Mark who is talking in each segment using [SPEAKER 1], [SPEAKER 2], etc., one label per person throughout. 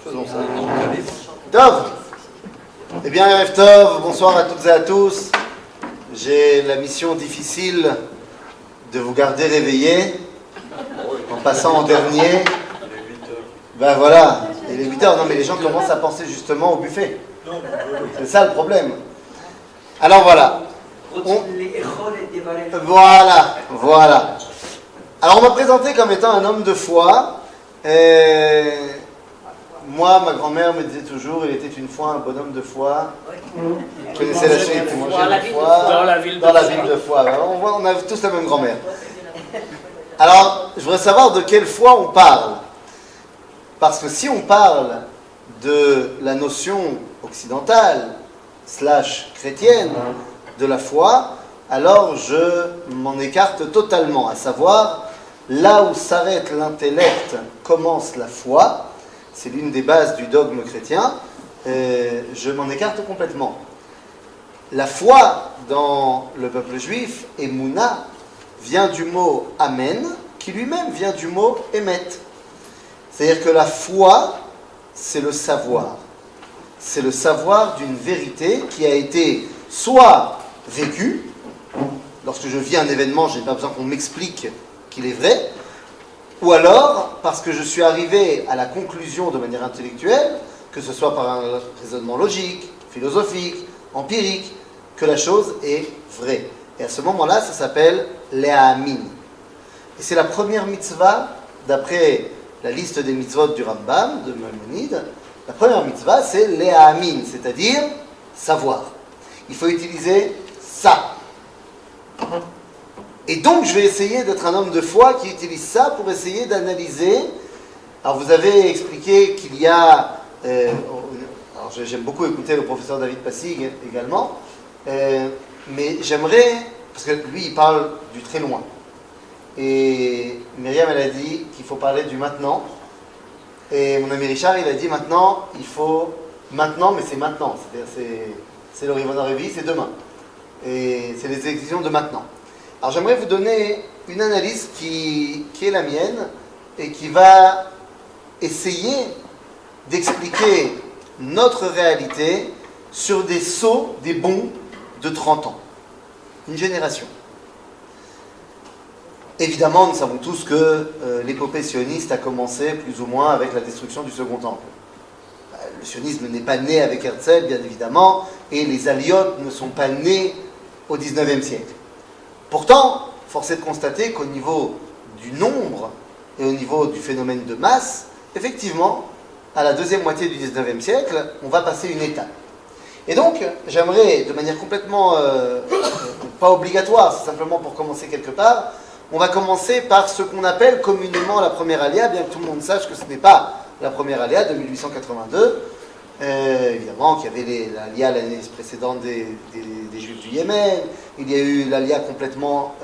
[SPEAKER 1] Faisons ça. Tov. Eh bien, Erev Tov, bonsoir à toutes et à tous. J'ai la mission difficile de vous garder réveillés en passant en dernier. Ben voilà, il est 8h. Non, mais les gens commencent à penser justement au buffet. C'est ça le problème. Alors voilà. Voilà. Alors on m'a présenté comme étant un homme de foi. Moi, ma grand-mère me disait toujours, il était une fois un bonhomme de foi. Vous connaissez la chaîne pour manger de foi dans la ville de foi. On a tous la même grand-mère. Alors, je voudrais savoir de quelle foi on parle. Parce que si on parle de la notion occidentale, / chrétienne, de la foi, alors je m'en écarte totalement. À savoir, là où s'arrête l'intellect, commence la foi. C'est l'une des bases du dogme chrétien. Je m'en écarte complètement. La foi dans le peuple juif, Emouna, vient du mot Amen, qui lui-même vient du mot Emet. C'est-à-dire que la foi, c'est le savoir. C'est le savoir d'une vérité qui a été soit vécue. Lorsque je vis un événement, je n'ai pas besoin qu'on m'explique qu'il est vrai. Ou alors, parce que je suis arrivé à la conclusion de manière intellectuelle, que ce soit par un raisonnement logique, philosophique, empirique, que la chose est vraie. Et à ce moment-là, ça s'appelle l'E'amin. Et c'est la première mitzvah, d'après la liste des mitzvot du Rambam, de Maïmonide, la première mitzvah, c'est l'E'amin, c'est-à-dire savoir. Il faut utiliser ça. Et donc, je vais essayer d'être un homme de foi qui utilise ça pour essayer d'analyser. Alors, vous avez expliqué qu'il y a... alors, j'aime beaucoup écouter le professeur David Passig également, mais j'aimerais... Parce que lui, il parle du très loin. Et Myriam, elle a dit qu'il faut parler du maintenant. Et mon ami Richard, il a dit maintenant, il faut... Maintenant, mais c'est maintenant. C'est-à-dire, c'est le Rivon Arevi, c'est demain. Et c'est les exigences de maintenant. Alors j'aimerais vous donner une analyse qui est la mienne et qui va essayer d'expliquer notre réalité sur des sauts, des bonds de 30 ans. Une génération. Évidemment, nous savons tous que l'épopée sioniste a commencé plus ou moins avec la destruction du Second Temple. Le sionisme n'est pas né avec Herzl, bien évidemment, et les aliotes ne sont pas nés au XIXe siècle. Pourtant, force est de constater qu'au niveau du nombre et au niveau du phénomène de masse, effectivement, à la deuxième moitié du XIXe siècle, on va passer une étape. Et donc, j'aimerais, de manière complètement pas obligatoire, c'est simplement pour commencer quelque part, on va commencer par ce qu'on appelle communément la première alia, bien que tout le monde sache que ce n'est pas la première alia de 1882. Évidemment qu'il y avait l'alia l'année précédente des Juifs du Yémen, il y a eu l'alia complètement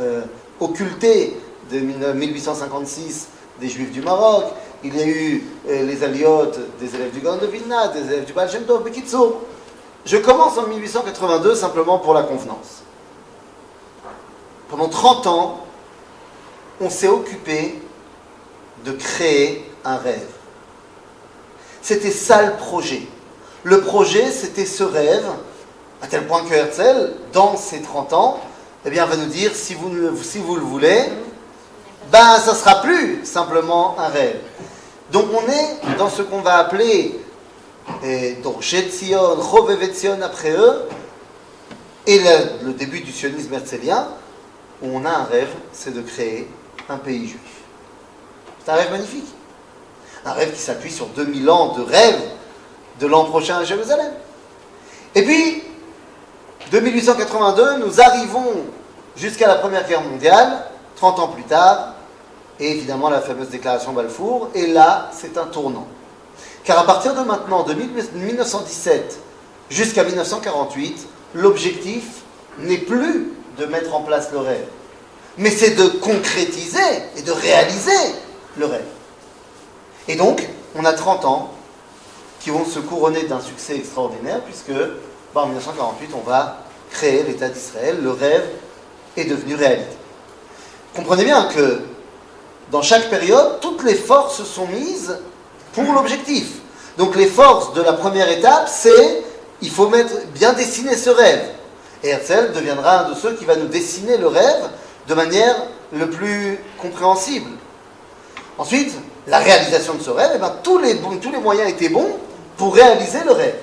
[SPEAKER 1] occultée de 1856 des Juifs du Maroc, il y a eu les aliotes des élèves du Gaon de Vilna, des élèves du Baal Shem Tov, Bekitsour. Je commence en 1882 simplement pour la convenance. Pendant 30 ans, on s'est occupé de créer un rêve. C'était ça le projet. Le projet, c'était ce rêve, à tel point que Herzl, dans ses 30 ans, eh bien, va nous dire, si vous le voulez, ben, ça ne sera plus simplement un rêve. Donc, on est dans ce qu'on va appeler Dorchet Tzion, Chovevet Tzion après eux, et le début du sionisme herzlien, où on a un rêve, c'est de créer un pays juif. C'est un rêve magnifique. Un rêve qui s'appuie sur 2000 ans de rêve de l'an prochain à Jérusalem. Et puis, de 1882, nous arrivons jusqu'à la Première Guerre mondiale, 30 ans plus tard, et évidemment la fameuse déclaration Balfour, et là, c'est un tournant. Car à partir de maintenant, de 1917 jusqu'à 1948, l'objectif n'est plus de mettre en place le rêve, mais c'est de concrétiser et de réaliser le rêve. Et donc, on a 30 ans qui vont se couronner d'un succès extraordinaire, puisque en 1948, on va créer l'État d'Israël. Le rêve est devenu réalité. Comprenez bien que dans chaque période, toutes les forces sont mises pour l'objectif. Donc les forces de la première étape, c'est il faut bien dessiner ce rêve. Et Herzl deviendra un de ceux qui va nous dessiner le rêve de manière le plus compréhensible. Ensuite, la réalisation de ce rêve, eh ben, tous les moyens étaient bons pour réaliser le rêve.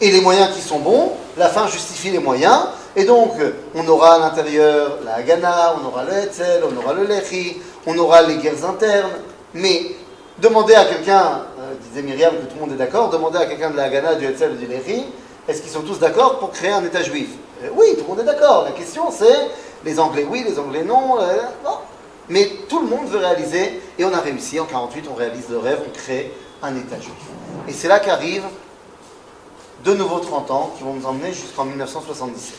[SPEAKER 1] Et les moyens qui sont bons, la fin justifie les moyens, et donc on aura à l'intérieur la Haganah, on aura le Hetzel, on aura le Lechi, on aura les guerres internes, mais demandez à quelqu'un, disait Myriam que tout le monde est d'accord, demandez à quelqu'un de la Haganah, du Hetzel et du Lechi, est-ce qu'ils sont tous d'accord pour créer un État juif? Oui, tout le monde est d'accord. La question c'est, les Anglais oui, les Anglais non, non. Mais tout le monde veut réaliser, et on a réussi, en 1948, on réalise le rêve, on crée un État juif. Et c'est là qu'arrivent de nouveaux 30 ans, qui vont nous emmener jusqu'en 1977.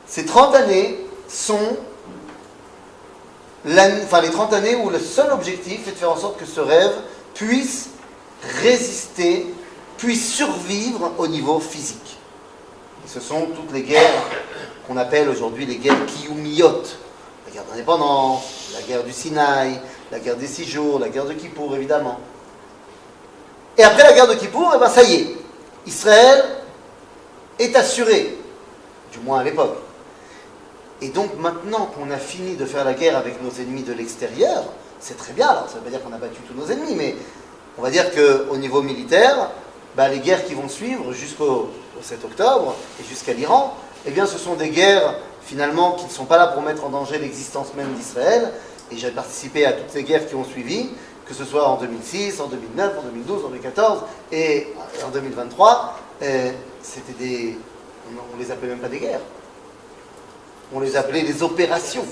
[SPEAKER 1] Ces 30 années sont les 30 années où le seul objectif est de faire en sorte que ce rêve puisse résister, puisse survivre au niveau physique. Et ce sont toutes les guerres qu'on appelle aujourd'hui les guerres kiyumiyot. La guerre d'indépendance, la guerre du Sinaï, la guerre des 6 jours, la guerre de Kippour, évidemment. Et après la guerre de Kippour, eh ben ça y est, Israël est assuré, du moins à l'époque. Et donc maintenant qu'on a fini de faire la guerre avec nos ennemis de l'extérieur, c'est très bien, alors ça ne veut pas dire qu'on a battu tous nos ennemis, mais on va dire qu'au niveau militaire, les guerres qui vont suivre jusqu'au 7 octobre et jusqu'à l'Iran, eh bien ce sont des guerres finalement qui ne sont pas là pour mettre en danger l'existence même d'Israël, et j'ai participé à toutes ces guerres qui ont suivi, que ce soit en 2006, en 2009, en 2012, en 2014 et en 2023, c'était on les appelait même pas des guerres, on les appelait des opérations.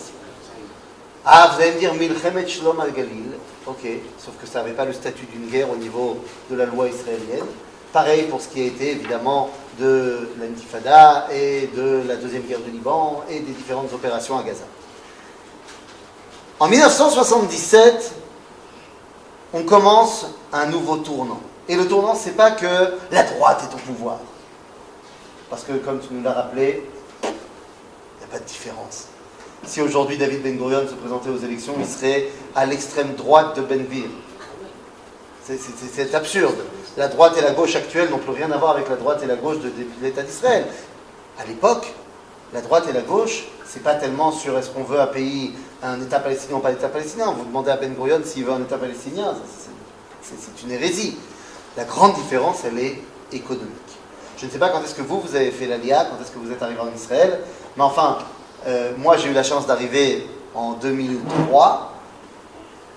[SPEAKER 1] Ah, vous allez me dire Milchemet Shlom al-Galil, ok, sauf que ça n'avait pas le statut d'une guerre au niveau de la loi israélienne. Pareil pour ce qui a été évidemment de l'Intifada et de la deuxième guerre du Liban et des différentes opérations à Gaza. En 1977, on commence un nouveau tournant. Et le tournant, c'est pas que la droite est au pouvoir. Parce que, comme tu nous l'as rappelé, il n'y a pas de différence. Si aujourd'hui David Ben Gurion se présentait aux élections, il serait à l'extrême droite de Ben Gvir. C'est absurde. La droite et la gauche actuelle n'ont plus rien à voir avec la droite et la gauche de l'État d'Israël. À l'époque, la droite et la gauche, c'est pas tellement sur est-ce qu'on veut un État palestinien ou pas d'État palestinien. Vous demandez à Ben Gurion s'il veut un État palestinien, c'est une hérésie. La grande différence, elle est économique. Je ne sais pas quand est-ce que vous avez fait l'Aliyah, quand est-ce que vous êtes arrivé en Israël, mais enfin, moi j'ai eu la chance d'arriver en 2003.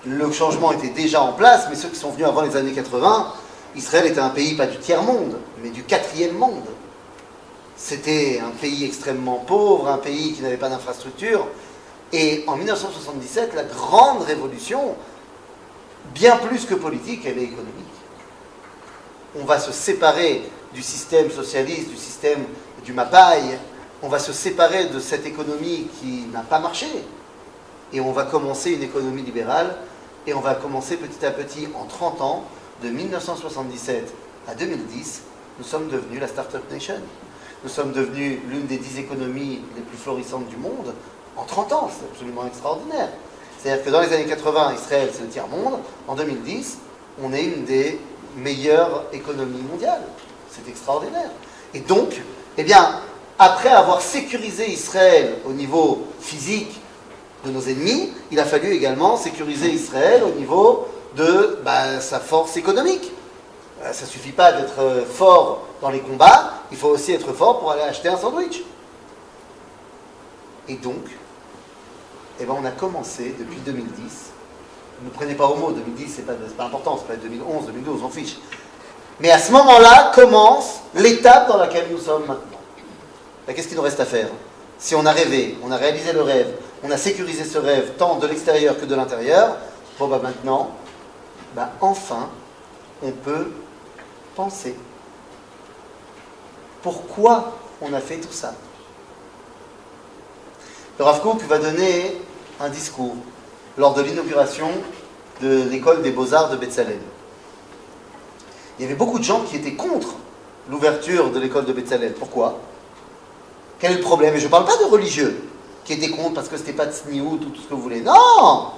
[SPEAKER 1] Le changement était déjà en place, mais ceux qui sont venus avant les années 80, Israël était un pays pas du tiers-monde, mais du 4e monde. C'était un pays extrêmement pauvre, un pays qui n'avait pas d'infrastructure. Et en 1977, la grande révolution, bien plus que politique, elle est économique. On va se séparer du système socialiste, du système du Mapai, on va se séparer de cette économie qui n'a pas marché. Et on va commencer une économie libérale, et on va commencer petit à petit, en 30 ans, de 1977 à 2010, nous sommes devenus la Startup Nation. Nous sommes devenus l'une des 10 économies les plus florissantes du monde en 30 ans. C'est absolument extraordinaire. C'est-à-dire que dans les années 80, Israël, c'est le tiers-monde. En 2010, on est une des meilleures économies mondiales. C'est extraordinaire. Et donc, eh bien, après avoir sécurisé Israël au niveau physique de nos ennemis, il a fallu également sécuriser Israël au niveau de sa force économique. Ça ne suffit pas d'être fort dans les combats, il faut aussi être fort pour aller acheter un sandwich. Et donc, on a commencé depuis 2010. Ne prenez pas au mot, 2010, c'est pas important, c'est pas 2011, 2012, on fiche. Mais à ce moment-là commence l'étape dans laquelle nous sommes maintenant. Qu'est-ce qu'il nous reste à faire? Si on a rêvé, on a réalisé le rêve, on a sécurisé ce rêve tant de l'extérieur que de l'intérieur, maintenant, enfin, on peut penser. Pourquoi on a fait tout ça? Le Rav Kook va donner un discours lors de l'inauguration de l'école des Beaux-Arts de Betzalel. Il y avait beaucoup de gens qui étaient contre l'ouverture de l'école de Betzalel. Pourquoi? Quel est le problème? Et je ne parle pas de religieux qui étaient contre parce que c'était pas de sniout ou tout ce que vous voulez. Non!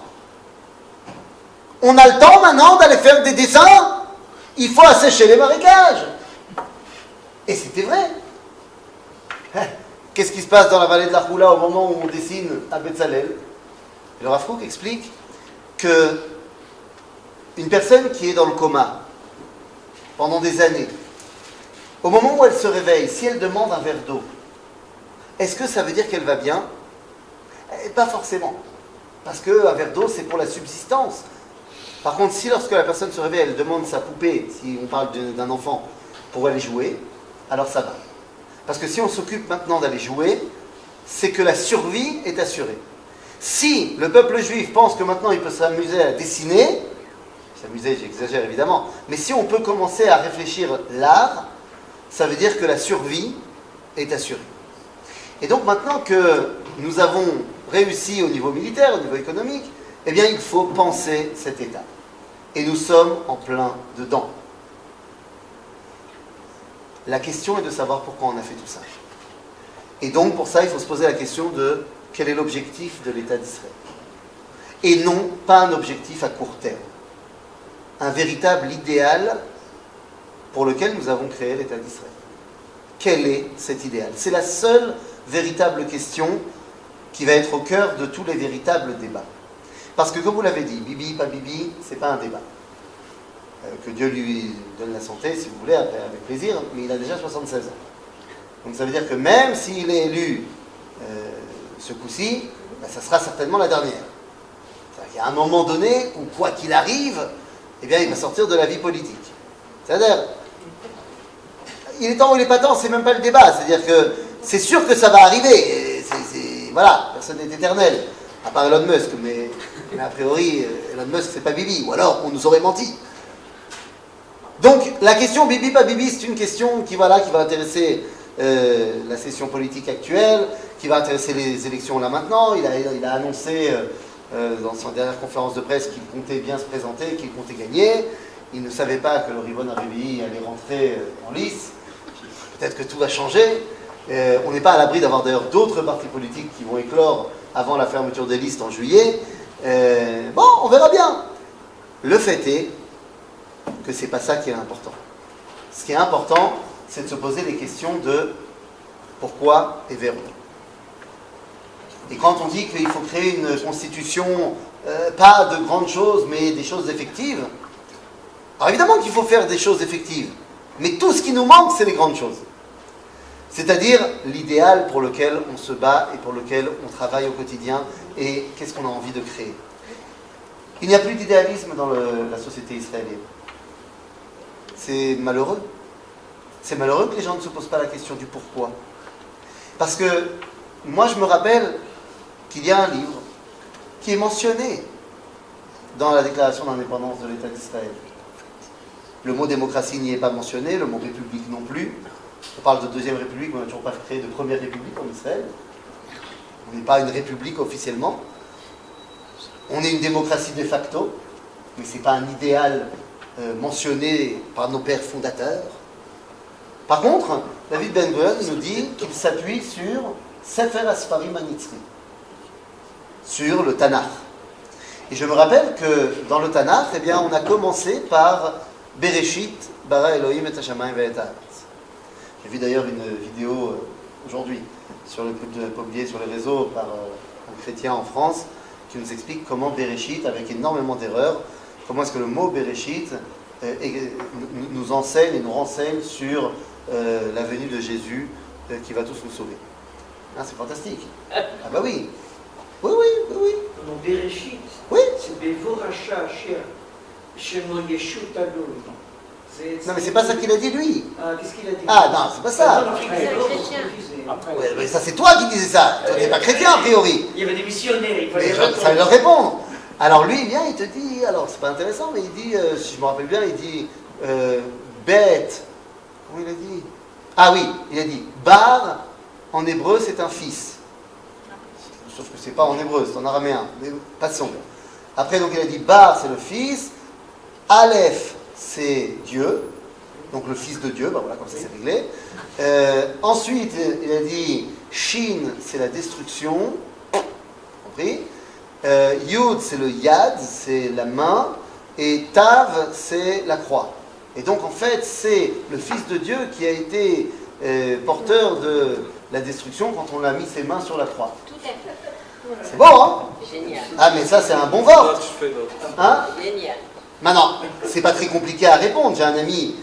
[SPEAKER 1] On a le temps maintenant d'aller faire des dessins il faut assécher les marécages. Et c'était vrai. Qu'est-ce qui se passe dans la vallée de la Roula au moment où on dessine à Betzalel? Le Rav Kook explique que une personne qui est dans le coma pendant des années, au moment où elle se réveille, si elle demande un verre d'eau, est-ce que ça veut dire qu'elle va bien? Pas forcément. Parce qu'un verre d'eau, c'est pour la subsistance. Par contre, si lorsque la personne se réveille, elle demande sa poupée, si on parle d'un enfant, pour aller jouer, alors ça va. Parce que si on s'occupe maintenant d'aller jouer, c'est que la survie est assurée. Si le peuple juif pense que maintenant il peut s'amuser à dessiner, s'amuser, j'exagère évidemment, mais si on peut commencer à réfléchir l'art, ça veut dire que la survie est assurée. Et donc maintenant que nous avons réussi au niveau militaire, au niveau économique, eh bien il faut penser cet état. Et nous sommes en plein dedans. La question est de savoir pourquoi on a fait tout ça. Et donc pour ça, il faut se poser la question de quel est l'objectif de l'État d'Israël. Et non pas un objectif à court terme. Un véritable idéal pour lequel nous avons créé l'État d'Israël. Quel est cet idéal? C'est la seule véritable question qui va être au cœur de tous les véritables débats. Parce que comme vous l'avez dit, Bibi, pas Bibi, c'est pas un débat. Que Dieu lui donne la santé, si vous voulez, avec plaisir, mais il a déjà 76 ans. Donc ça veut dire que même s'il est élu ce coup-ci, ben, ça sera certainement la dernière. C'est-à-dire qu'il y a un moment donné où, quoi qu'il arrive, eh bien, il va sortir de la vie politique. C'est-à-dire, il est temps ou il n'est pas temps, c'est même pas le débat. C'est-à-dire que c'est sûr que ça va arriver. Voilà, personne n'est éternel, à part Elon Musk, mais a priori, Elon Musk, c'est pas Bibi, ou alors on nous aurait menti. Donc, la question Bibi, pas Bibi, c'est une question qui va intéresser la session politique actuelle, qui va intéresser les élections là maintenant. Il a annoncé dans sa dernière conférence de presse qu'il comptait bien se présenter, qu'il comptait gagner. Il ne savait pas que le Rivon Arrevi allait rentrer en lice. Peut-être que tout va changer. On n'est pas à l'abri d'avoir d'ailleurs d'autres partis politiques qui vont éclore avant la fermeture des listes en juillet. Bon, on verra bien. Le fait est que c'est pas ça qui est important. Ce qui est important, c'est de se poser les questions de pourquoi et vers où. Et quand on dit qu'il faut créer une constitution, pas de grandes choses, mais des choses effectives, alors évidemment qu'il faut faire des choses effectives, mais tout ce qui nous manque, c'est les grandes choses. C'est-à-dire l'idéal pour lequel on se bat et pour lequel on travaille au quotidien et qu'est-ce qu'on a envie de créer. Il n'y a plus d'idéalisme dans la société israélienne. C'est malheureux. C'est malheureux que les gens ne se posent pas la question du pourquoi. Parce que moi je me rappelle qu'il y a un livre qui est mentionné dans la déclaration d'indépendance de l'État d'Israël. Le mot démocratie n'y est pas mentionné, le mot république non plus. On parle de deuxième république, mais on n'a toujours pas créé de première république en Israël. On n'est pas une république officiellement. On est une démocratie de facto, mais ce n'est pas un idéal mentionné par nos pères fondateurs. Par contre, David Ben-Gurion nous dit qu'il s'appuie sur Sefer HaSfarim HaNitzri, sur le Tanakh. Et je me rappelle que dans le Tanakh, eh bien, on a commencé par Bereshit, bara Elohim et Hashamayim ve'et haaretz. J'ai vu d'ailleurs une vidéo aujourd'hui publiée sur les réseaux par un chrétien en France qui nous explique comment Bereshit, avec énormément d'erreurs, comment est-ce que le mot Bereshit nous enseigne et nous renseigne sur la venue de Jésus qui va tous nous sauver. Ah, c'est fantastique. Ah bah oui. Oui.
[SPEAKER 2] Non, Bereshit,
[SPEAKER 1] oui.
[SPEAKER 2] C'est Bevoracha Asher Shemo Yeshut Adon.
[SPEAKER 1] Non, mais c'est pas ça qu'il a dit, lui.
[SPEAKER 2] Ah, qu'est-ce qu'il a dit?
[SPEAKER 1] Ah, non, c'est pas ça.
[SPEAKER 3] C'est un chrétien.
[SPEAKER 1] Ouais, mais ça, c'est toi qui disais ça. Toi, t'es pas chrétien, a priori.
[SPEAKER 2] Il y avait des missionnaires, il
[SPEAKER 1] Mais
[SPEAKER 2] fallait
[SPEAKER 1] ça leur répondre. Alors, lui, il vient, il te dit, alors, c'est pas intéressant, mais il dit, si je me rappelle bien, il dit, bête. Comment il a dit? Ah oui, il a dit, bar, en hébreu, c'est un fils. Sauf que c'est pas en hébreu, c'est en araméen. Mais passons. Après, donc, il a dit, bar, c'est le fils. Aleph, c'est Dieu, donc le Fils de Dieu, ben voilà, comme ça c'est réglé. Ensuite, il a dit Shin, c'est la destruction, compris. Yud, c'est le Yad, c'est la main, et Tav, c'est la croix. Et donc en fait, c'est le Fils de Dieu qui a été porteur de la destruction quand on a mis ses mains sur la croix.
[SPEAKER 3] Tout à fait.
[SPEAKER 1] C'est bon, hein?
[SPEAKER 3] Génial.
[SPEAKER 1] Ah, mais ça, c'est un bon vote. Hein?
[SPEAKER 3] Génial.
[SPEAKER 1] Maintenant, c'est pas très compliqué à répondre. J'ai un ami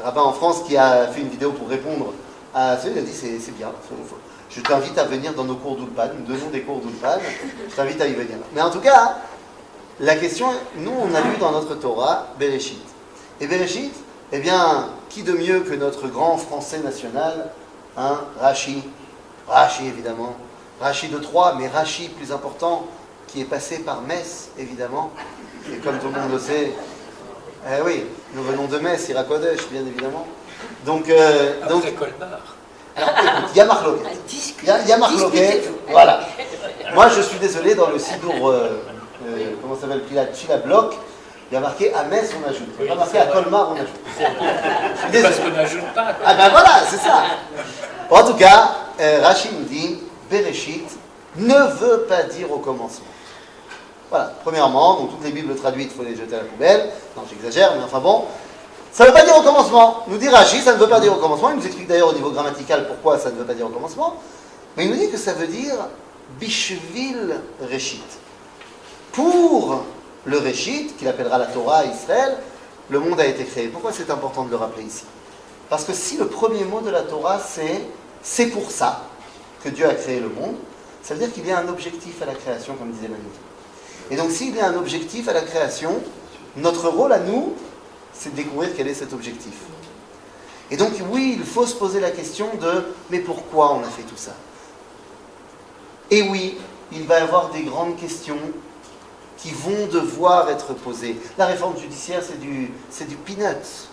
[SPEAKER 1] rabbin en France qui a fait une vidéo pour répondre à ça. Il a dit c'est bien. Je t'invite à venir dans nos cours d'Ulpan. Nous donnons des cours d'Ulpan. Je t'invite à y venir. Mais en tout cas, la question, nous, on a lu dans notre Torah Bereshit. Et Bereshit, eh bien, qui de mieux que notre grand français national, hein, Rashi, évidemment. Rashi de Troyes, mais Rashi plus important, qui est passé par Metz, évidemment. Et comme tout le monde le sait, oui, nous venons de Metz, Ira Kodesh, bien évidemment. Donc
[SPEAKER 4] Colmar.
[SPEAKER 1] Alors, écoute, il y a Marloquet. Il y a Marloquet, voilà. Moi, je suis désolé, dans le Sidour, comment ça s'appelle, Chila Bloc, il y a marqué à Metz, on ajoute. Il y a marqué à Colmar, on ajoute. Je suis désolé.
[SPEAKER 4] Parce qu'on n'ajoute pas.
[SPEAKER 1] Ah ben voilà, c'est ça. En tout cas, Rashi nous dit, Bereshit ne veut pas dire au commencement. Voilà, premièrement, donc toutes les Bibles traduites, il faut les jeter à la poubelle. Non, j'exagère, mais enfin bon. Ça ne veut pas dire au commencement. Nous dit Rashi, ça ne veut pas dire au commencement. Il nous explique d'ailleurs au niveau grammatical pourquoi ça ne veut pas dire au commencement. Mais il nous dit que ça veut dire Bishvil Reshit. Pour le Reshit, qu'il appellera la Torah à Israël, le monde a été créé. Pourquoi c'est important de le rappeler ici? Parce que si le premier mot de la Torah c'est pour ça que Dieu a créé le monde, ça veut dire qu'il y a un objectif à la création, comme disait Manu. Et donc s'il y a un objectif à la création, notre rôle à nous, c'est de découvrir quel est cet objectif. Et donc oui, il faut se poser la question de « mais pourquoi on a fait tout ça ?» Et oui, il va y avoir des grandes questions qui vont devoir être posées. La réforme judiciaire, c'est du peanuts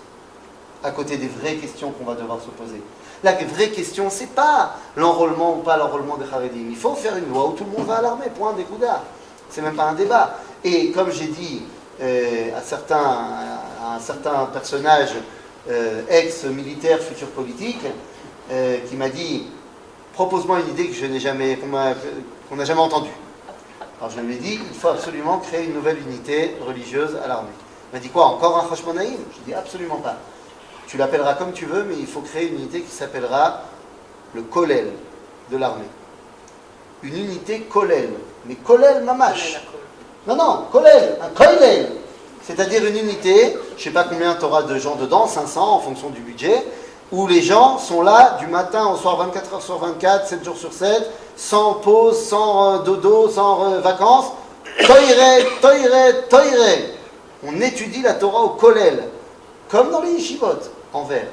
[SPEAKER 1] à côté des vraies questions qu'on va devoir se poser. La vraie question, c'est pas l'enrôlement ou pas l'enrôlement des Haredim. Il faut faire une loi où tout le monde va à l'armée, point d'écoudard. C'est même pas un débat. Et comme j'ai dit à un certain personnage ex-militaire, futur politique, qui m'a dit « propose-moi une idée qu'on n'a jamais entendue ». Alors je lui ai dit « il faut absolument créer une nouvelle unité religieuse à l'armée ». Il m'a dit « quoi, encore un Hashmonaïm ?» Je lui ai dit « absolument pas. Tu l'appelleras comme tu veux, mais il faut créer une unité qui s'appellera le Kollel de l'armée. Une unité Kollel. Mais Kollel mamash. Non, Kollel, un Kollel. C'est-à-dire une unité, je ne sais pas combien tu auras de gens dedans, 500 en fonction du budget, où les gens sont là du matin au soir, 24 heures sur 24, 7 jours sur 7, sans pause, sans dodo, sans vacances.Toire. On étudie la Torah au Kollel, comme dans les yeshivot, en vert.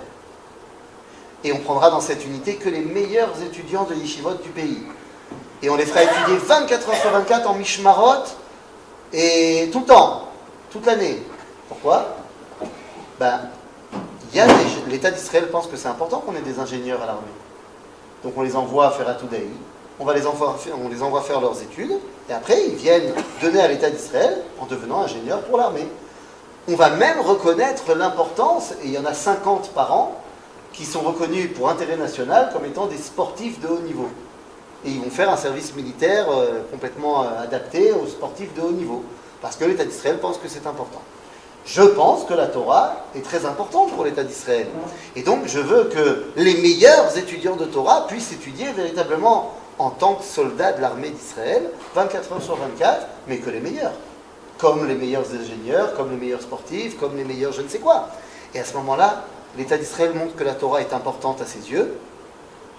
[SPEAKER 1] Et on prendra dans cette unité que les meilleurs étudiants de yeshivot du pays. Et on les fera étudier 24 heures sur 24 en mishmarot, et tout le temps, toute l'année. Pourquoi? L'État d'Israël pense que c'est important qu'on ait des ingénieurs à l'armée. Donc on les envoie faire à Today, on les envoie faire leurs études, et après ils viennent donner à l'État d'Israël en devenant ingénieurs pour l'armée. On va même reconnaître l'importance, et il y en a 50 par an, qui sont reconnus pour intérêt national comme étant des sportifs de haut niveau. Et ils vont faire un service militaire complètement adapté aux sportifs de haut niveau. Parce que l'État d'Israël pense que c'est important. Je pense que la Torah est très importante pour l'État d'Israël. Et donc je veux que les meilleurs étudiants de Torah puissent étudier véritablement en tant que soldats de l'armée d'Israël, 24 heures sur 24, mais que les meilleurs. Comme les meilleurs ingénieurs, comme les meilleurs sportifs, comme les meilleurs je ne sais quoi. Et à ce moment-là, l'État d'Israël montre que la Torah est importante à ses yeux,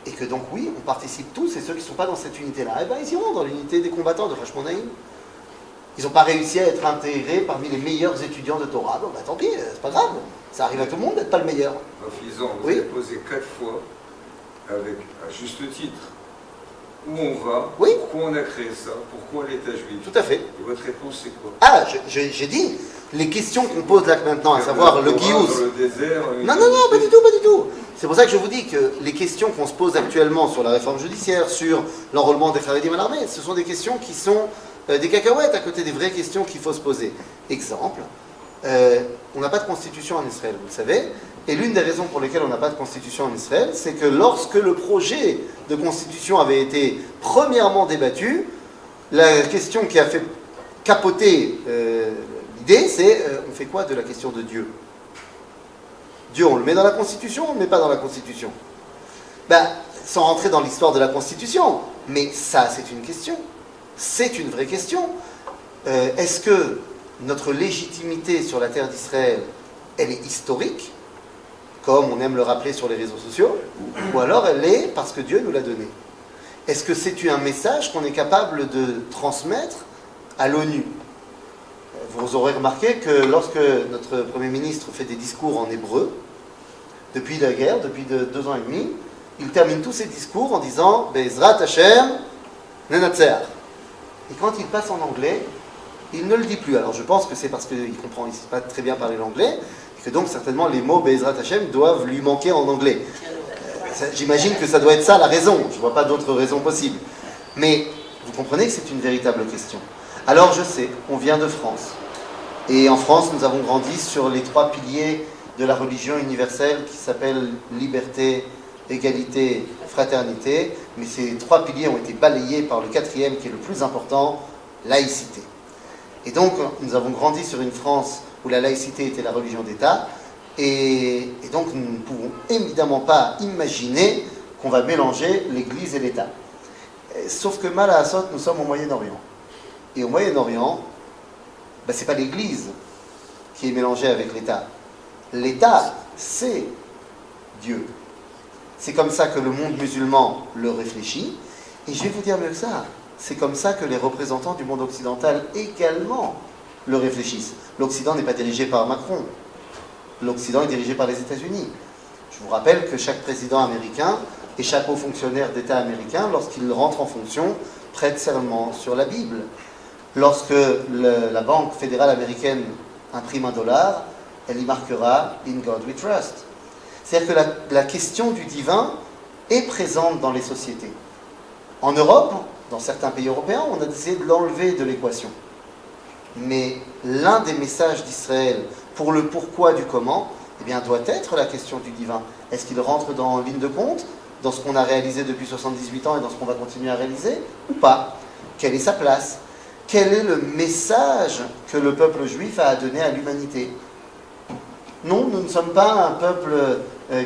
[SPEAKER 1] et que donc oui, on participe tous, et ceux qui ne sont pas dans cette unité-là, eh bien ils iront dans l'unité des combattants de Hashmonaïm. Ils n'ont pas réussi à être intégrés parmi les meilleurs étudiants de Torah. Bon, tant pis, c'est pas grave. Ça arrive à tout le monde d'être pas le meilleur.
[SPEAKER 5] Profisant, vous avez posé 4 fois, avec à juste titre, où on va, pourquoi on a créé ça, pourquoi l'État juif.
[SPEAKER 1] Tout à fait.
[SPEAKER 5] Et votre réponse, c'est quoi?
[SPEAKER 1] Ah, j'ai dit, les questions qu'on pose là maintenant, à savoir le Guious.
[SPEAKER 5] Dans le désert,
[SPEAKER 1] non, pas du tout. C'est pour ça que je vous dis que les questions qu'on se pose actuellement sur la réforme judiciaire, sur l'enrôlement des Haredim à l'armée, ce sont des questions qui sont des cacahuètes à côté des vraies questions qu'il faut se poser. Exemple, on n'a pas de constitution en Israël, vous le savez, et l'une des raisons pour lesquelles on n'a pas de constitution en Israël, c'est que lorsque le projet de constitution avait été premièrement débattu, la question qui a fait capoter l'idée, c'est on fait quoi de la question de Dieu? Dieu, on le met dans la Constitution, on ne le met pas dans la Constitution. Ben, sans rentrer dans l'histoire de la Constitution, mais ça, c'est une question. C'est une vraie question. Est-ce que notre légitimité sur la terre d'Israël, elle est historique, comme on aime le rappeler sur les réseaux sociaux, ou alors elle est parce que Dieu nous l'a donnée? Est-ce que c'est un message qu'on est capable de transmettre à l'ONU? Vous aurez remarqué que lorsque notre Premier ministre fait des discours en hébreu, depuis la guerre, depuis 2 ans et demi, il termine tous ses discours en disant « Be'ezrat Hashem nenatzeach ». Et quand il passe en anglais, il ne le dit plus. Alors je pense que c'est parce qu'il comprend, il ne sait pas très bien parler l'anglais, et que donc certainement les mots Be'ezrat Hashem doivent lui manquer en anglais. J'imagine que ça doit être ça la raison, je ne vois pas d'autre raison possible. Mais vous comprenez que c'est une véritable question. Alors je sais, on vient de France. Et en France, nous avons grandi sur les 3 piliers de la religion universelle qui s'appellent liberté, égalité, fraternité. Mais ces 3 piliers ont été balayés par le 4e qui est le plus important, laïcité. Et donc, nous avons grandi sur une France où la laïcité était la religion d'État. Et donc, nous ne pouvons évidemment pas imaginer qu'on va mélanger l'Église et l'État. Sauf que mal à Assot, nous sommes au Moyen-Orient. Et au Moyen-Orient, ce n'est pas l'Église qui est mélangée avec l'État. L'État, c'est Dieu. C'est comme ça que le monde musulman le réfléchit. Et je vais vous dire mieux que ça. C'est comme ça que les représentants du monde occidental également le réfléchissent. L'Occident n'est pas dirigé par Macron. L'Occident est dirigé par les États-Unis. Je vous rappelle que chaque président américain et chaque haut fonctionnaire d'État américain, lorsqu'il rentre en fonction, prête serment sur la Bible. Lorsque la Banque fédérale américaine imprime $1, elle y marquera « In God we trust ». C'est-à-dire que la question du divin est présente dans les sociétés. En Europe, dans certains pays européens, on a essayé de l'enlever de l'équation. Mais l'un des messages d'Israël pour le pourquoi du comment, eh bien, doit être la question du divin. Est-ce qu'il rentre dans ligne de compte, dans ce qu'on a réalisé depuis 78 ans et dans ce qu'on va continuer à réaliser, ou pas? Quelle est sa place? Quel est le message que le peuple juif a à donner à l'humanité? Non, nous ne sommes pas un peuple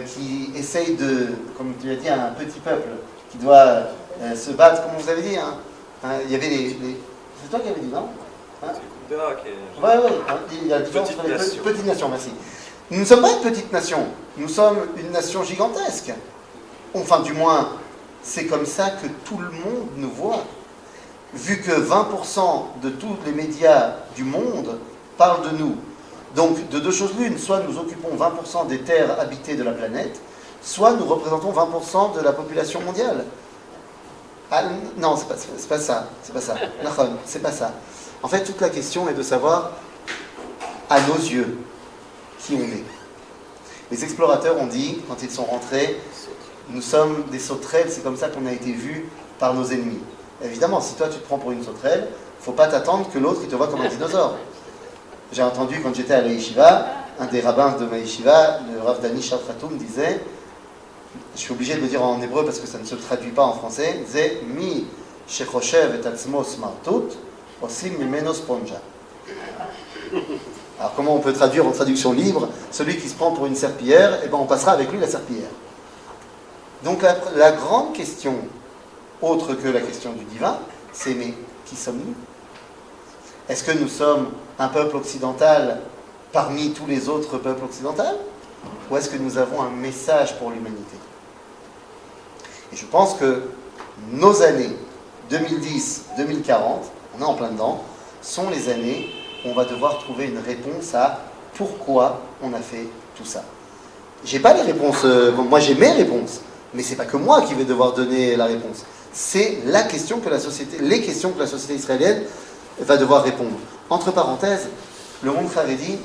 [SPEAKER 1] qui essaye de, comme tu as dit, un petit peuple qui doit se battre, comme vous avez dit. Il y avait c'est toi qui avais dit, non?
[SPEAKER 3] C'est Koudera qui est...
[SPEAKER 1] Oui, il y a la différence entre les petites nations, merci. Nous ne sommes pas une petite nation, nous sommes une nation gigantesque. Enfin, du moins, c'est comme ça que tout le monde nous voit. Vu que 20% de tous les médias du monde parlent de nous. Donc, de 2 choses l'une, soit nous occupons 20% des terres habitées de la planète, soit nous représentons 20% de la population mondiale. Ah, non, c'est pas ça. C'est pas ça. En fait, toute la question est de savoir, à nos yeux, qui on est. Les explorateurs ont dit, quand ils sont rentrés, nous sommes des sauterelles, c'est comme ça qu'on a été vus par nos ennemis. Évidemment, si toi tu te prends pour une sauterelle, il ne faut pas t'attendre que l'autre il te voit comme un dinosaure. J'ai entendu quand j'étais à la yeshiva, un des rabbins de ma yeshiva, le Rav Dani Shalfratoum, disait, je suis obligé de le dire en hébreu parce que ça ne se traduit pas en français, il disait Mi shechoshev et atzmo smartut osim mimeno sponja. Alors comment on peut traduire en traduction libre? Celui qui se prend pour une serpillière, on passera avec lui la serpillière. Donc la grande question, autre que la question du divin, c'est mais qui sommes-nous? Est-ce que nous sommes un peuple occidental parmi tous les autres peuples occidentaux? Ou est-ce que nous avons un message pour l'humanité? Et je pense que nos années 2010-2040, on est en plein dedans, sont les années où on va devoir trouver une réponse à pourquoi on a fait tout ça. J'ai pas les réponses, moi j'ai mes réponses, mais c'est pas que moi qui vais devoir donner la réponse. C'est la question que les questions que la société israélienne va devoir répondre. Entre parenthèses, le monde Haredi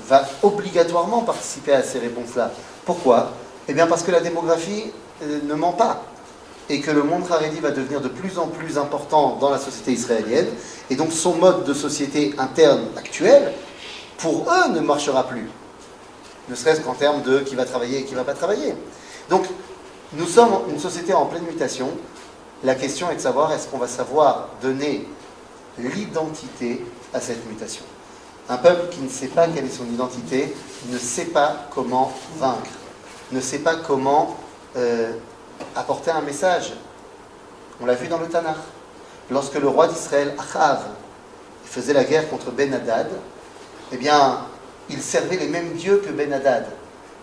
[SPEAKER 1] va obligatoirement participer à ces réponses-là. Pourquoi? Eh bien parce que la démographie ne ment pas et que le monde Haredi va devenir de plus en plus important dans la société israélienne et donc son mode de société interne actuel, pour eux, ne marchera plus. Ne serait-ce qu'en termes de qui va travailler et qui ne va pas travailler. Donc, nous sommes une société en pleine mutation. La question est de savoir, est-ce qu'on va savoir donner l'identité à cette mutation? Un peuple qui ne sait pas quelle est son identité ne sait pas comment vaincre, ne sait pas comment apporter un message. On l'a vu dans le Tanakh. Lorsque le roi d'Israël, Achav, faisait la guerre contre Ben-Hadad, eh bien, il servait les mêmes dieux que Ben-Hadad.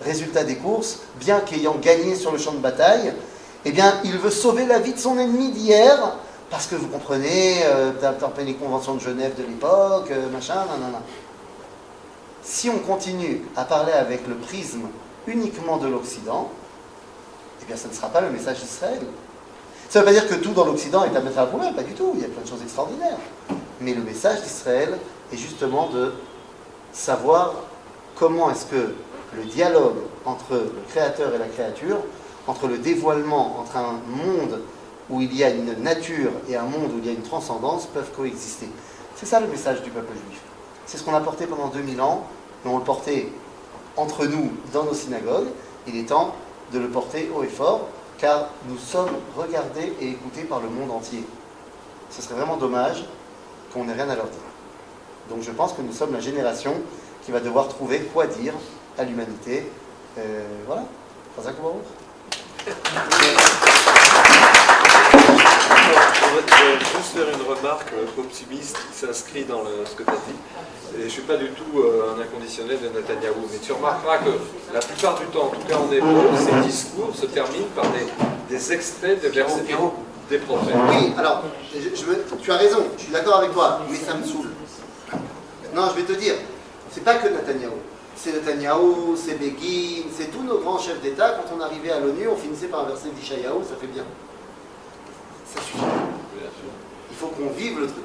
[SPEAKER 1] Résultat des courses, bien qu'ayant gagné sur le champ de bataille, eh bien, il veut sauver la vie de son ennemi d'hier, parce que vous comprenez, d'après les conventions de Genève de l'époque, machin, nanana. Si on continue à parler avec le prisme uniquement de l'Occident, eh bien, ça ne sera pas le message d'Israël. Ça ne veut pas dire que tout dans l'Occident est à mettre à la poubelle, pas du tout, il y a plein de choses extraordinaires. Mais le message d'Israël est justement de savoir comment est-ce que le dialogue entre le créateur et la créature, entre le dévoilement, entre un monde où il y a une nature et un monde où il y a une transcendance, peuvent coexister. C'est ça le message du peuple juif. C'est ce qu'on a porté pendant 2000 ans, et on le portait entre nous dans nos synagogues. Il est temps de le porter haut et fort, car nous sommes regardés et écoutés par le monde entier. Ce serait vraiment dommage qu'on n'ait rien à leur dire. Donc je pense que nous sommes la génération qui va devoir trouver quoi dire à l'humanité. Voilà. Chazak Ubaruch.
[SPEAKER 3] Je vais juste faire une remarque optimiste qui s'inscrit dans ce que tu as dit. Et je ne suis pas du tout un inconditionnel de Netanyahou, mais tu remarqueras que la plupart du temps, en tout cas en hébreu, ces discours se terminent par des extraits de versets des prophètes.
[SPEAKER 1] Oui, alors, tu as raison, je suis d'accord avec toi, mais ça me saoule. Non, je vais te dire, c'est pas que Netanyahou. C'est Netanyahou, c'est Begin, c'est tous nos grands chefs d'État. Quand on arrivait à l'ONU, on finissait par un verset d'Ishayahu, ça fait bien. Ça suffit. Il faut qu'on vive le truc.